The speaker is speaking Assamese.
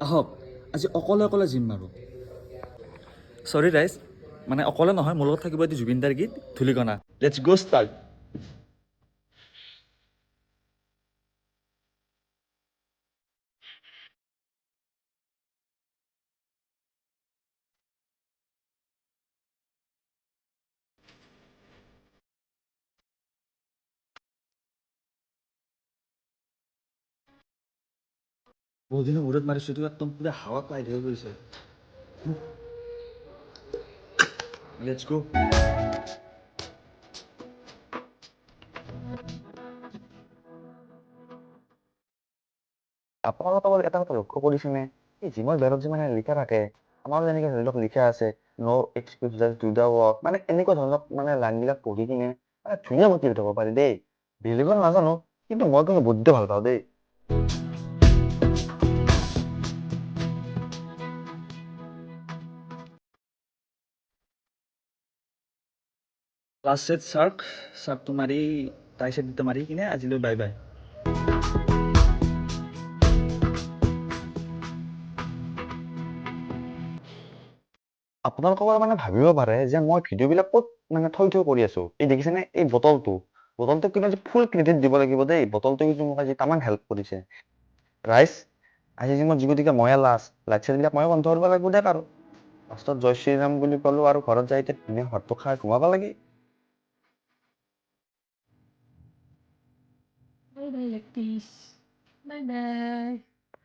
আহক আজি অকলে অকলে জিম মাৰো চৰি ৰাইজ মানে অকলে নহয় মোৰ লগত থাকিব এটি জুবিনদাৰ গীত ধূলিকণা লেটছ গো ষ্টাৰ্ট বহুত দিনৰ মূৰত মাৰিছোঁ এইটো একদম পুৰা হাৱা পাই হৈ গৈছে লেটছ গো আপোনালোকৰ এটা কথা লক্ষ্য কৰিছেনে এই জিমৰ বেৰত যে মানে লিখা থাকে আমাৰো যেনেকে ধৰি লওক লিখা আছে ন' এক্সকিউজেছ টু দা ৱৰ্ক মানে এনেকুৱা ধৰণৰ মানে লাইনবিলাক পঢ়ি কিনে মানে ধুনীয়া মটিভেট হ'ব পাৰি দেই বেলেগৰ নাজানো কিন্তু মই কিন্তু বহুত ভাল পাওঁ দেই লাষ্ট ছেট চাৰ্কটো মাৰি টাই ছেট দুটা মাৰি কিনে আজিলৈ বাই বাই আপোনালোকৰ মানে ভাবিব পাৰে যে মই ভিডিঅ'বিলাক ক'ত মানে থৈ কৰি আছো এই দেখিছেনে এই বটলটো কিন্তু আজি ফুল ক্ৰেডিট দিব লাগিব দেই বটলটো কিন্তু মোক আজি তামান হেল্প কৰিছে ৰাইজ আজি যে মই যিগতিকে ময়ে লাইট চাইটবিলাক ময়ে বন্ধ কৰিব লাগিব দেই আৰু লাষ্টত জয় শ্ৰীৰাম বুলি ক'লো আৰু ঘৰত যাই এতিয়া ধুনীয়া ভাতটো খাই ঘুমাব লাগে Bye bye, Lactis. Bye bye.